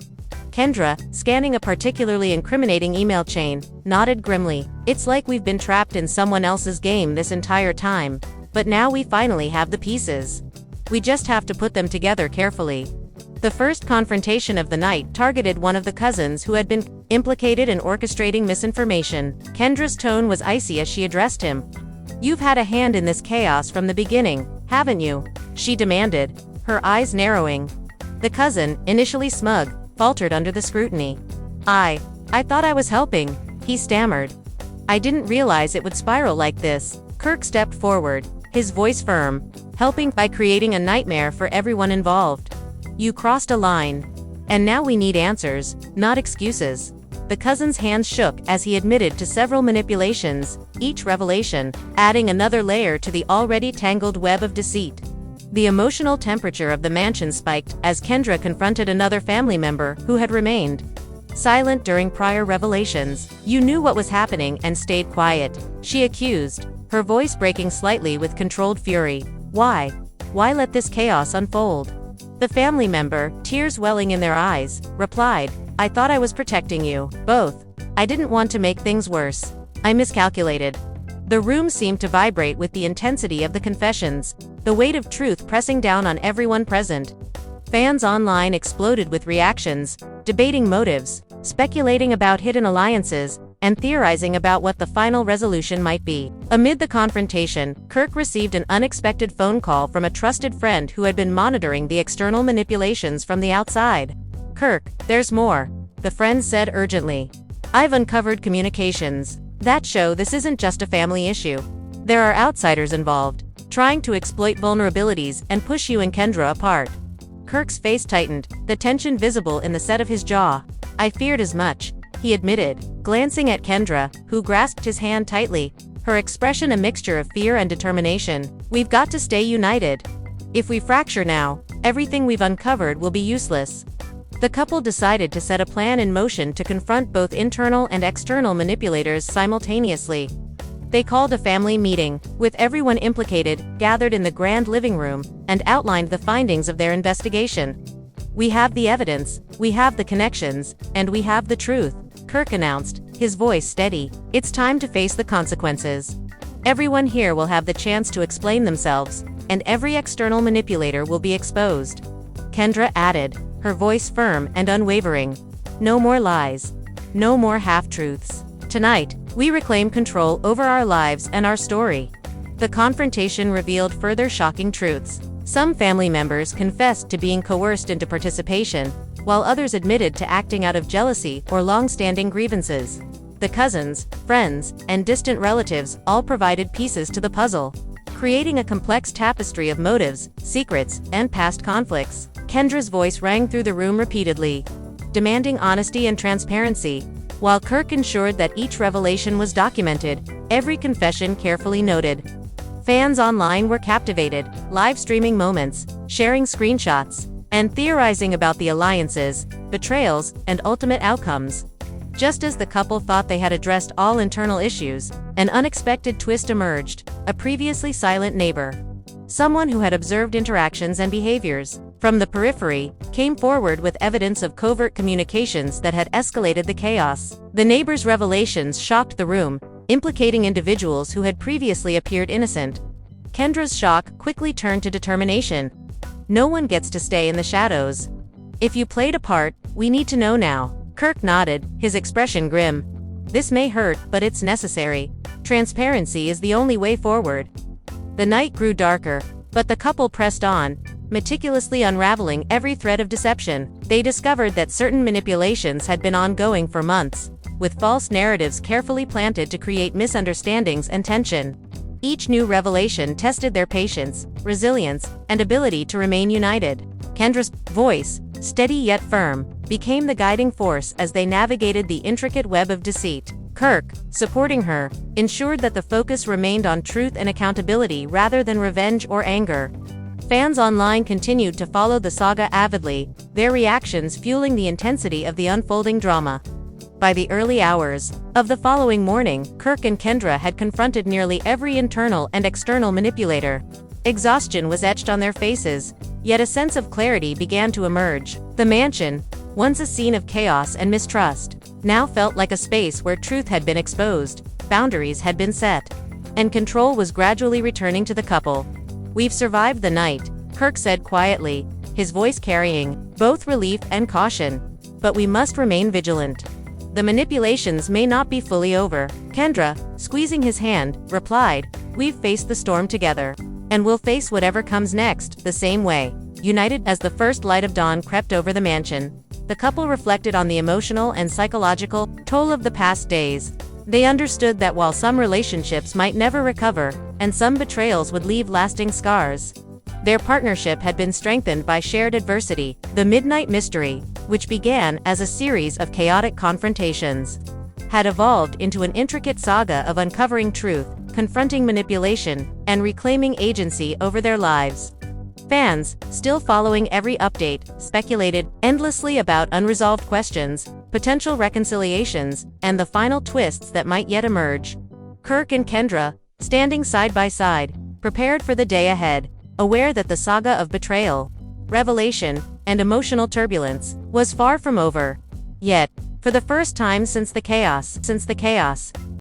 Kendra, scanning a particularly incriminating email chain, nodded grimly. "It's like we've been trapped in someone else's game this entire time, but now we finally have the pieces. We just have to put them together carefully." The first confrontation of the night targeted one of the cousins who had been implicated in orchestrating misinformation. Kendra's tone was icy as she addressed him. "You've had a hand in this chaos from the beginning, haven't you?" she demanded, her eyes narrowing. The cousin, initially smug, faltered under the scrutiny. I thought I was helping," he stammered. "I didn't realize it would spiral like this." Kirk stepped forward, his voice firm. "Helping by creating a nightmare for everyone involved. You crossed a line. And now we need answers, not excuses." The cousin's hands shook as he admitted to several manipulations, each revelation adding another layer to the already tangled web of deceit. The emotional temperature of the mansion spiked as Kendra confronted another family member who had remained silent during prior revelations. "You knew what was happening and stayed quiet," she accused, her voice breaking slightly with controlled fury. Why let this chaos unfold?" The family member, tears welling in their eyes, replied, "I thought I was protecting you both. I didn't want to make things worse. I miscalculated." The room seemed to vibrate with the intensity of the confessions, the weight of truth pressing down on everyone present. Fans online exploded with reactions, debating motives, speculating about hidden alliances, and theorizing about what the final resolution might be. Amid the confrontation, Kirk received an unexpected phone call from a trusted friend who had been monitoring the external manipulations from the outside. "Kirk, there's more," the friend said urgently. "I've uncovered communications that show this isn't just a family issue. There are outsiders involved, trying to exploit vulnerabilities and push you and Kendra apart." Kirk's face tightened, the tension visible in the set of his jaw. "I feared as much," he admitted, glancing at Kendra, who grasped his hand tightly, her expression a mixture of fear and determination. "We've got to stay united. If we fracture now, everything we've uncovered will be useless." The couple decided to set a plan in motion to confront both internal and external manipulators simultaneously. They called a family meeting, with everyone implicated gathered in the grand living room, and outlined the findings of their investigation. "We have the evidence, we have the connections, and we have the truth," Kirk announced, his voice steady. "It's time to face the consequences. Everyone here will have the chance to explain themselves, and every external manipulator will be exposed." Kendra added, her voice firm and unwavering. "No more lies. No more half-truths. Tonight, we reclaim control over our lives and our story." The confrontation revealed further shocking truths. Some family members confessed to being coerced into participation, while others admitted to acting out of jealousy or long-standing grievances. The cousins, friends, and distant relatives all provided pieces to the puzzle, creating a complex tapestry of motives, secrets, and past conflicts. Kendra's voice rang through the room repeatedly, demanding honesty and transparency, while Kirk ensured that each revelation was documented, every confession carefully noted. Fans online were captivated, live streaming moments, sharing screenshots, and theorizing about the alliances, betrayals, and ultimate outcomes. Just as the couple thought they had addressed all internal issues, an unexpected twist emerged: a previously silent neighbor. Someone who had observed interactions and behaviors from the periphery came forward with evidence of covert communications that had escalated the chaos. The neighbor's revelations shocked the room, implicating individuals who had previously appeared innocent. Kendra's shock quickly turned to determination. No one gets to stay in the shadows. If you played a part, we need to know now. Kirk nodded, his expression grim. This may hurt, but it's necessary. Transparency is the only way forward. The night grew darker, but the couple pressed on, meticulously unraveling every thread of deception. They discovered that certain manipulations had been ongoing for months, with false narratives carefully planted to create misunderstandings and tension. Each new revelation tested their patience, resilience, and ability to remain united. Kendra's voice, steady yet firm, became the guiding force as they navigated the intricate web of deceit. Kirk, supporting her, ensured that the focus remained on truth and accountability rather than revenge or anger. Fans online continued to follow the saga avidly, their reactions fueling the intensity of the unfolding drama. By the early hours of the following morning, Kirk and Kendra had confronted nearly every internal and external manipulator. Exhaustion was etched on their faces, yet a sense of clarity began to emerge. The mansion, once a scene of chaos and mistrust, now felt like a space where truth had been exposed, boundaries had been set, and control was gradually returning to the couple. "We've survived the night," Kirk said quietly, his voice carrying both relief and caution. "But we must remain vigilant. The manipulations may not be fully over." Kendra, squeezing his hand, replied, "We've faced the storm together, and we'll face whatever comes next the same way." United as the first light of dawn crept over the mansion, the couple reflected on the emotional and psychological toll of the past days. They understood that while some relationships might never recover, and some betrayals would leave lasting scars, their partnership had been strengthened by shared adversity. The Midnight Mystery, which began as a series of chaotic confrontations, had evolved into an intricate saga of uncovering truth, confronting manipulation, and reclaiming agency over their lives. Fans, still following every update, speculated endlessly about unresolved questions, potential reconciliations, and the final twists that might yet emerge. Kirk and Kendra, standing side by side, prepared for the day ahead, aware that the saga of betrayal, revelation, and emotional turbulence was far from over. Yet, for the first time since the chaos,